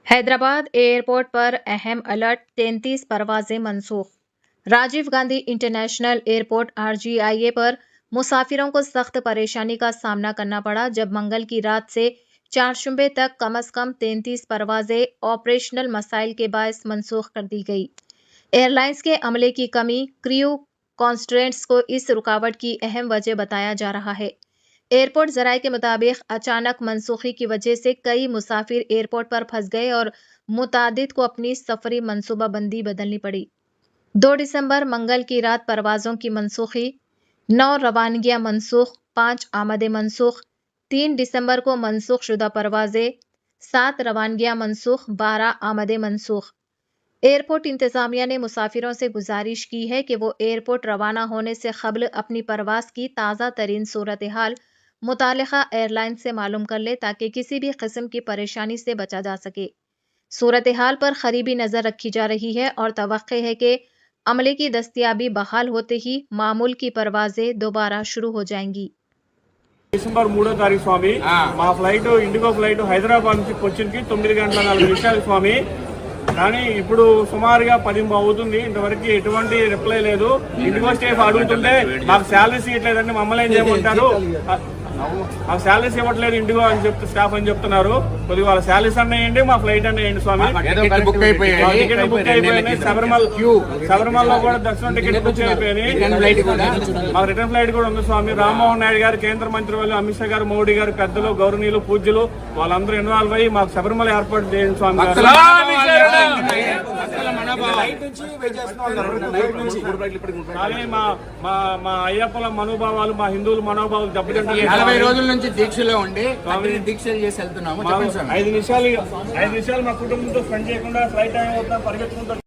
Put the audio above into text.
Hyderabad airport पर अहम alert, 33 परवाजें मनसूख। Rajiv Gandhi international airport आरजीआईए पर मुसाफिरों को सख्त परेशानी का सामना करना पड़ा जब मंगल की रात से चारशंबे तक कम से कम 33 परवाजें ऑपरेशनल मसाइल के बायस मनसूख कर दी गई। एयरलाइंस के अमले की कमी, क्रू कॉन्स्ट्रेंट्स को इस रुकावट की अहम वजह बताया जा रहा है। एयरपोर्ट जराये के मुताबिक अचानक मनसूखी की वजह से कई मुसाफिर एयरपोर्ट पर फंस गए और मुतादिद को अपनी सफरी मनसूबाबंदी बदलनी पड़ी। 2 दिसंबर मंगल की रात परवाजों की मनसूखी, 9 रवानगियां मनसूख, 5 आमदें मनसूख। 3 दिसंबर को मनसूख शुदा परवाजें, 7 रवानगियां मनसूख, 12 आमदें मनसूख। एयरपोर्ट इंतजामिया ने मुसाफिरों से गुजारिश की है कि वो एयरपोर्ट रवाना होने से कबल अपनी परवास की ताज़ा तरीन सूरत हाल मुतालिका एयरलाइन से मालूम कर ले ताकि किसी भी किस्म की परेशानी से बचा जा सके। सूरत हाल पर करीबी नजर रखी जा रही है और तवक्को है कि अमले की दस्तयाबी बहाल होते ही मामूल की परवाजें दोबारा शुरू हो जाएंगी। డిసెంబర్ 3వ తారీఖు స్వామి మా ఫ్లైట్ ఇండిగో ఫ్లైట్ హైదరాబాద్ నుంచి కొచ్చిన్కి 9 గంటల 4 నిమిషాలు స్వామి. కానీ ఇప్పుడు సుమారుగా 10 అవుతుంది, ఇంతవరకు ఎటువంటి రిప్లై లేదు. ఇండిగో స్టాఫ్ అడుగుతుంటే మాకు శాలరీస్ ఇవ్వట్లేదండి, మమ్మల్ని ఏం చేయమంటారు, మాకు శాలరీస్ ఇవ్వట్లేదు ఇండిగో అని స్టాఫ్ అని చెప్తున్నారు. కొద్దిగా వాళ్ళ శాలరీస్ అన్నాయండి, మా ఫ్లైట్ అన్నాయండి స్వామి. టికెట్ బుక్ అయిపోయినాయి. శబరిమలలో కూడా దర్శనం టికెట్ బుక్ అయిపోయినాయి. మాకు రిటర్న్ ఫ్లైట్ కూడా ఉంది స్వామి. రామ్మోహన్ నాయుడు గారు, కేంద్ర మంత్రి వాళ్ళు, అమిత్ షా గారు, మోడీ గారు, పెద్దలు, గౌరవనీయులు, పూజ్యులు వాళ్ళందరూ ఇన్వాల్వ్ అయ్యి మాకు శబరిమల ఏర్పాటు చేయండి స్వామి. కానీ మా అయ్యప్పల మనోభావాలు, మా హిందువుల మనోభావాలు దెబ్బతింటాయి. 40 రోజుల నుంచి దీక్షలో ఉండి దీక్షలు చేసి వెళ్తున్నాము. 5 నిమిషాలు మా కుటుంబంతో స్పెండ్ చేయకుండా ఫ్లైట్ టైం అవుతా పరిగెత్తుకుంటాం.